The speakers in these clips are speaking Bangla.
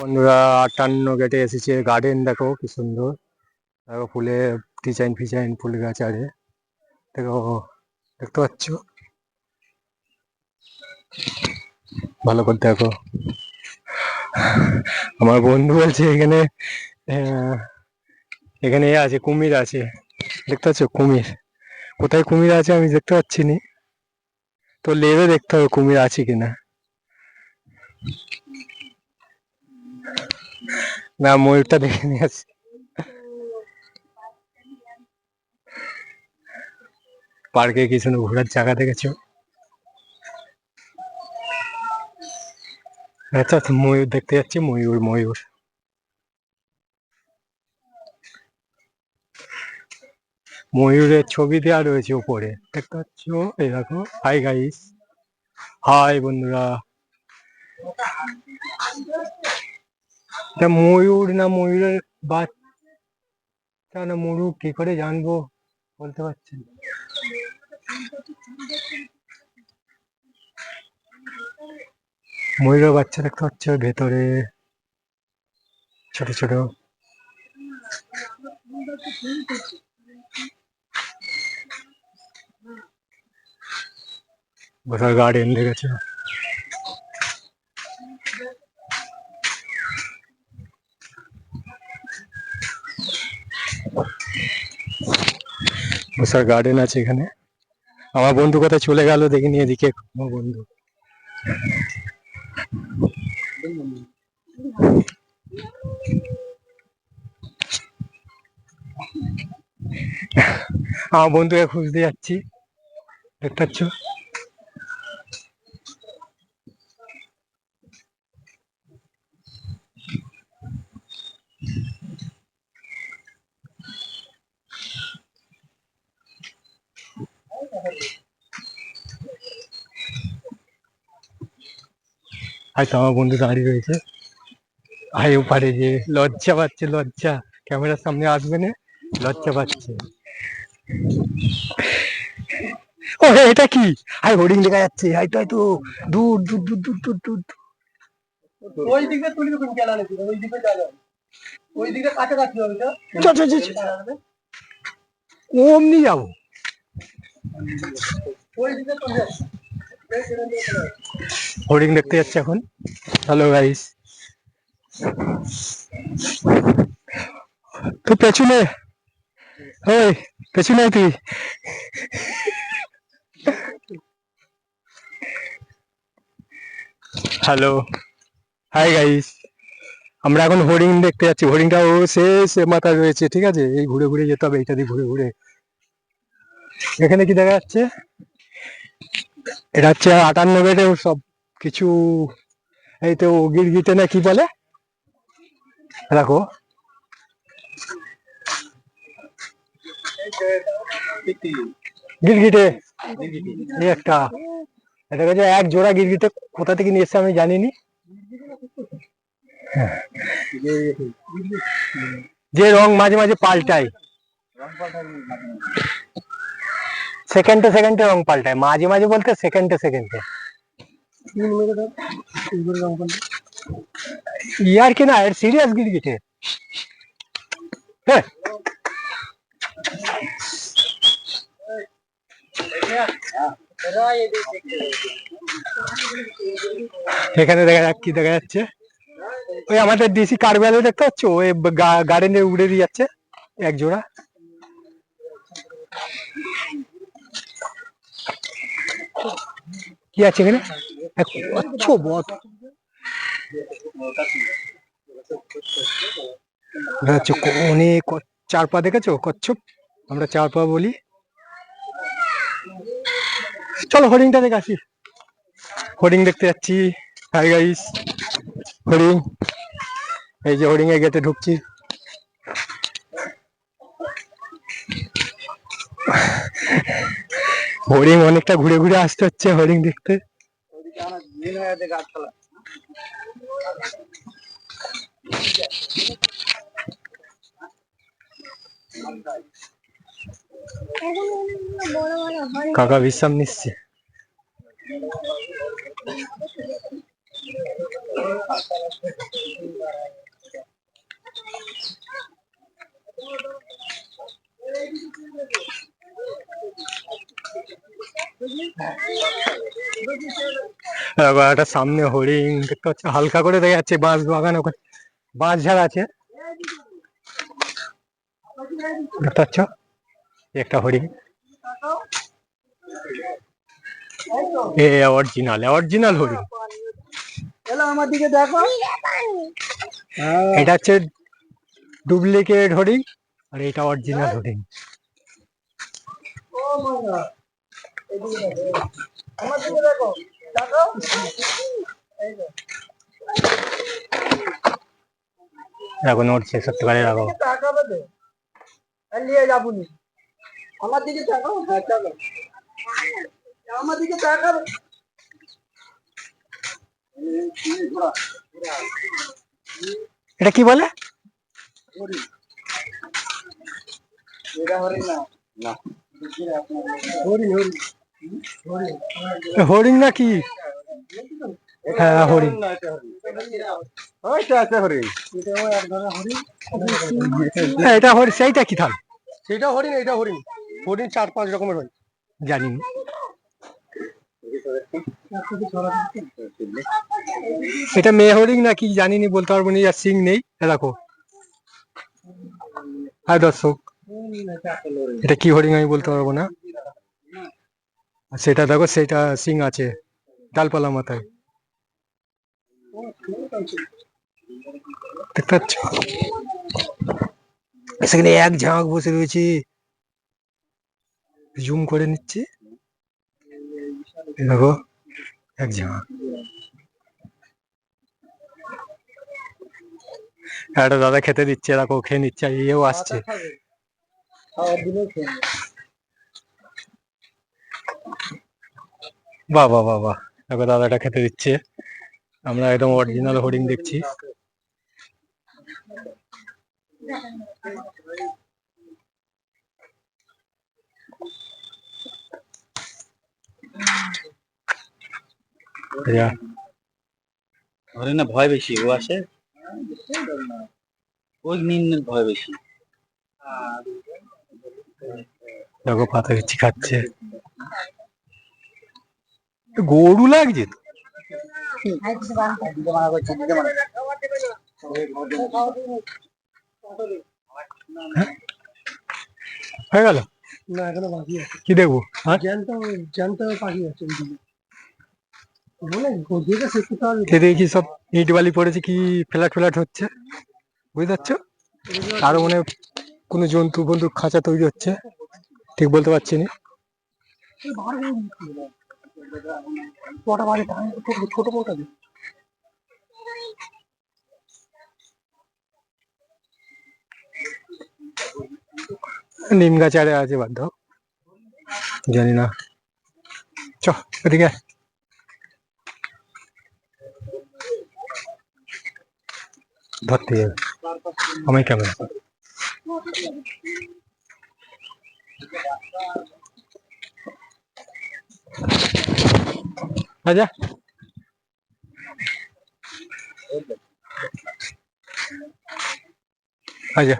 বন্ধুরা 58 গেটে এসেছে। গার্ডেন দেখো কি সুন্দর, দেখো ফুলে ডিজাইন ফিজাইন ফুল গাছ আছে, দেখো দেখতে পাচ্ছ, ভালো করে দেখো। আমার বন্ধু বলছে এখানে এখানে এ আছে, কুমির আছে, দেখতে পাচ্ছ কুমির? কোথায় কুমির আছে আমি দেখতে পাচ্ছি না, তো লেবে দেখতে হবে কুমির আছে কিনা। না, ময়ূরটা দেখে নিয়ে আসি। পার্কে কিছু ঘোরার জায়গা দেখেছো? আচ্ছা, ময়ূর দেখতে যাচ্ছি, ময়ূর ময়ূর ময়ূরের ছবি দেওয়া রয়েছে উপরে, দেখতে পাচ্ছ? এই দেখো। হাই গাইস, হাই বন্ধুরা। ময়ূর না ময়ূরের বাচ্চা না মোরগ কি করে জানবো, বলতে পারছি না। ময়ূরের বাচ্চা দেখতে পাচ্ছ ভেতরে, ছোট ছোট। বসার গার্ডেন দেখেছো? বসার গার্ডেন আছে এখানে। আমার বন্ধু কোথায় চলে গেল দেখিনি, এদিকে আমার বন্ধু। আমার বন্ধুকে খুঁজতে যাচ্ছি, দেখতে পাচ্ছ? হয়তো আমার বন্ধু দাঁড়িয়ে রয়েছে, হাই ওপারে, যে লজ্জা পাচ্ছে, লজ্জা, ক্যামেরার সামনে আসবে না, লজ্জা পাচ্ছে। ও এটা কি? হাই হোর্ডিং দেখা যাচ্ছে, হয়তো হয়তো দূর দূর দূর দূর দূর দূর। ওই দিকে তুলবি কোন ক্যালারে, ওই দিকে যাবে, ওই দিকে কাছাকাছি হবে। ওমনি যাবো, ওই দিকে তো হোর্ডিং দেখতে যাচ্ছে এখন। হ্যালো গাইস, তুই পেছনে, ওই পেছনে তুই। Hello, hi guys. আমরা এখন হোর্ডিং দেখতে যাচ্ছি, হোর্ডিংটা ও শেষ মাথায় রয়েছে, ঠিক আছে? এই ঘুরে ঘুরে যেতে হবে, এইটা দিয়ে ঘুরে ঘুরে। এখানে কি দেখা যাচ্ছে? এটা হচ্ছে 58 বেডে সব কিছু, এই তো গিরগিটে না কি বলে, দেখো। গিরগিটে এই একটা, এটা হচ্ছে এক জোড়া গিরগিটে, কোথা থেকে নিয়ে এসছে আমি জানিনি। যে রং মাঝে মাঝে পাল্টায়, সেকেন্ডে সেকেন্ডে রং পাল্টায়, মাঝে মাঝে বলতে সেকেন্ডে সেকেন্ডে। ইয়ার কি না, এর সিরিয়াস গিরগিটে। হ্যাঁ, এখানে দেখা যাক কি দেখা যাচ্ছে। ওই আমাদের দেশি কারবেলা দেখতে পাচ্ছ, ওই গার্ডেনে উড়ে দিয়ে যাচ্ছে এক জোড়া। কি আছে এখানে? আচ্ছা বট, অনেক চার পা দেখেছো? কচ্ছপ, আমরা চার পা বলি। চলো হরিণটা দেখে আসি, হরিণ দেখতে যাচ্ছি। হাই গাইস, হরিণ, এই যে হরিণ এর গেটে ঢুকছি। হরিণ অনেকটা ঘুরে ঘুরে আসতে হচ্ছে হরিণ দেখতে। কাকা বিশ্রাম নিচ্ছে। একটা সামনে হরিণ দেখতে পাচ্ছি, হালকা করে দেখা যাচ্ছে বাঁশ বাগান, ওখানে বাঁশ ঝাড় আছে দেখতে পাচ্ছ, একটা হরিণ। অরিজিনাল অরিজিনাল হরিণ। আমার দিকে দেখো, এটা হচ্ছে ডুপ্লিকেট হরিণ আর এটা অরিজিনাল হরিণ। আমার দিকে দেখো, দেখো এখন উঠছে সত্যিকারে, রাখো তাকাবে তো, নিয়ে যাবনি। আমার দিকে তাকাও, হ্যাঁ তাকাও, আমার দিকে তাকাবে। এটা কি বলে? এটা হরিণ না, না হরিণ না কি? হ্যাঁ হরিণ। এটা হরিণ, সেইটা কি থাল? সেটা হরিণ, এটা হরিণ। হরিণ 4-5 রকমের হয়, জানি না। এটা মেয়ে হরিণ না কি জানিনি, বলতে পারবো না, আর সিং নেই। দেখো হ্যাঁ দর্শক, এটা কি হরিণ আমি বলতে পারবো না। সেটা দেখো, সেটা সিং আছে ডালপালা মাথায়, দেখতে পাচ্ছ? সেখানে এক ঝাঁক বসে রয়েছে, জুম করে নিচ্ছে, দেখো এক ঝাঁক। একটা দাদা খেতে দিচ্ছে, দেখো খেয়ে নিচ্ছে, আর ইয়েও আসছে। বাহ বাহ বাহ বাহ, দেখো দাদাটা খেতে দিচ্ছে। আমরা একদম অরিজিনাল হরিণ দেখছি। হরিণে ভয় বেশি, ও আসে ওই নিন্নের ভয় বেশি। দেখো পাতা দিচ্ছি, খাচ্ছে। গরু লাগছে তো। হয়ে গেল না, এখনো বাকি আছে। কি দেখবো? জ্যান্ত পাখি আছে। দেখি সব ইট বালি পড়েছে, কি ফ্ল্যাট ফ্ল্যাট হচ্ছে, বুঝতে পারছো? আরো মনে হয় কোনো জন্তু বন্ধু খাঁচা তৈরি হচ্ছে, ঠিক বলতে পারছি না। ছোট বড়টা নিম গাছ আরে আছে, বাদ দাও, জানি না। চ ওদিকে ধরতে যাবে আমি ক্যামেরা। আচ্ছা আচ্ছা,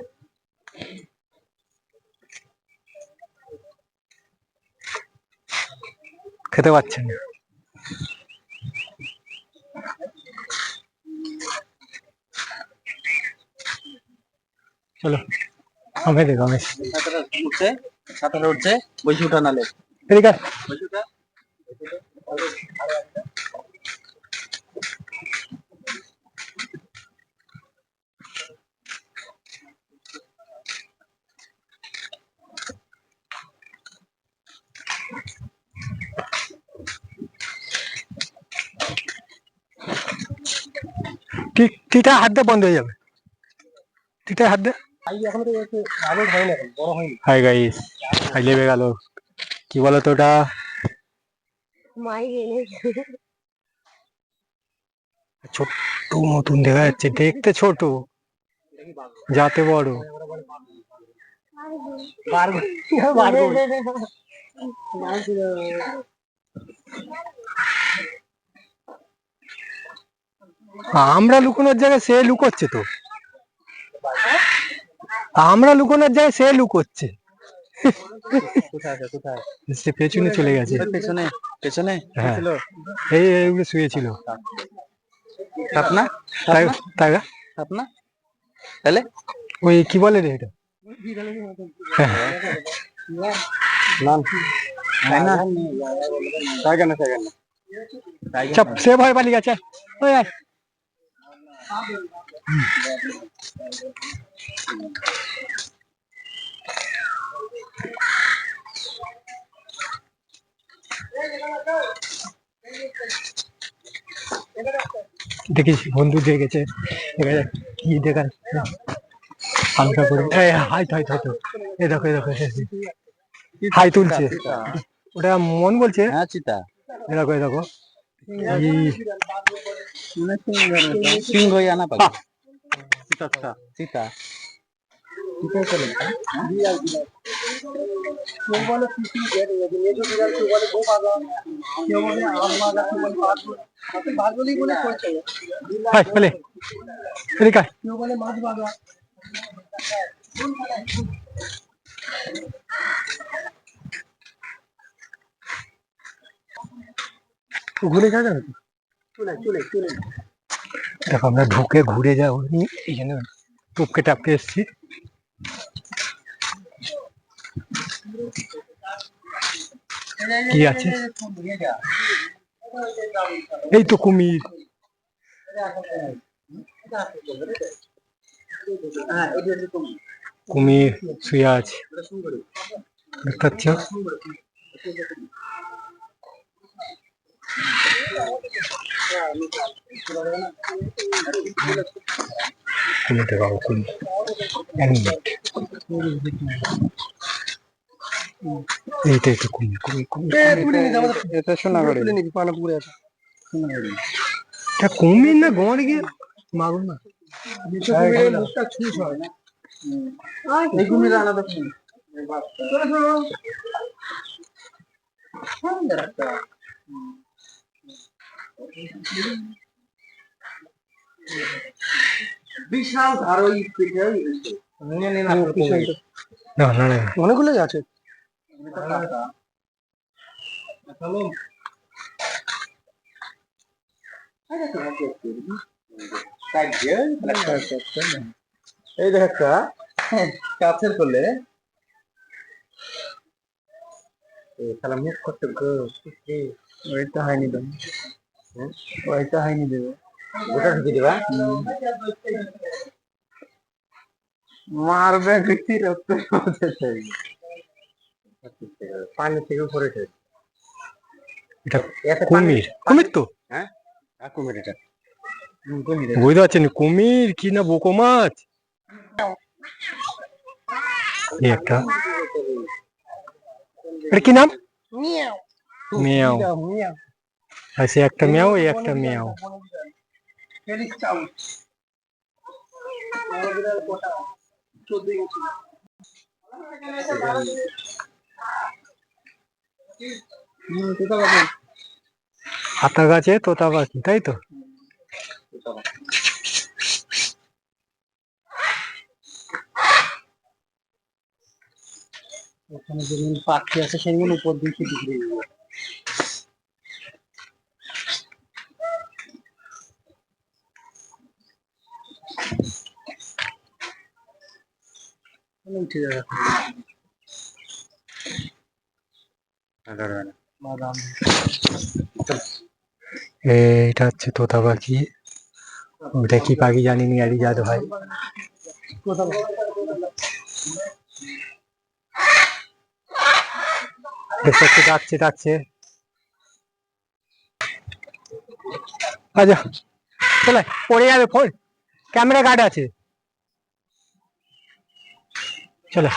খেতে পাচ্ছেন না। চলো আমি দেখো, আমি উঠছে, সাঁতারে উঠছে, বসে উঠা নালে এদিকে বসে উঠা। টিটা হাত দিয়ে বন্ধ হয়ে যাবে, টিটা হাত দিয়ে। এখন তো আলো হয় না, বড় হয়নি। হাই গাইস, হাই লেবে গেল, কি বলতো ওটা, ছোট্ট মতন দেখা যাচ্ছে, দেখতে ছোট যাতে বড়। আমরা লুকোনোর জায়গায় সে লুকোচ্ছে তো, আমরা লুকোনোর জায়গায় সে লুকোচ্ছে। কোথায় আছে কোথায়? সে পেছনে চলে গেছে। পেছনে পেছনে হ্যাঁ ছিল। এই এইগুলো শুয়েছিল। সাপ না? তাই তাই না? সাপ না? তাহলে ওই কি বলে রে এটা? হ্যাঁ, তাই না? তাই কেন তাই কেন? চাপ সে ভয় পালিয়ে গেছে। ওই আয়। দেখিস বন্ধু দেখেছে, এখানে কি দেখা হালকা করে হাই থাই থাই তো এ দেখো এ দেখো হাই তুলছে। ওটা মন বলছে। হ্যাঁ চিতা। এ দেখো এ দেখো সিংহ আনা পাবে। হ্যাঁ, চিতা চিতা। হাই বলে এদিকে আয়। ঘুরে যাবে না তো? দেখো আমরা ঢুকে ঘুরে যাবো এইখানে টপকে টাপকে এসছি। কি আছে? এই তো কুমির। কুমির শুয়ে আছে দেখতে পাচ্ছ। কুমিরটা বাবু কুমির এক মিনিট। এইটাই তো কুমির কুমির কুমির এটা শোনা করে এটা কুমির না গড় গিয়ে মাগুর না। এই কুমির আলাদা বিশাল ধারই না না না অনেকগুলোই আছে। এই দেখ একটা কাছের করলে তাহলে মুখ করতে ওইটা হয়নি দেবে, ওইটা হয়নি দেবে, ওটা ঢুকে দেবা মারবে কি রক্ত পানি থেকে উপরে এটা কুমির কুমির তো। হ্যাঁ কুমির এটা বুঝতে পারছেন কুমির কি না বোকো মাছ। এই একটা এটা কি নাম? মিয়াও। আর সে একটা মিয়াও এই একটা মিয়াও। হাতা গাছে তোতা পাখি তাই তো। ওখানে যেমন পাখি আছে সেগুলো উপর দিয়ে খেতে ঘুরে যাবে। উঠে যাবে এটা হচ্ছে তোতা পাখি। ওটা কি পাখি জানি নি আরি যাদ ভাই। দেখতে পাচ্ছি ডাকছে ডাকছে। আচ্ছা চলে পড়ে যাবে ফোন ক্যামেরা গার্ড আছে চলে।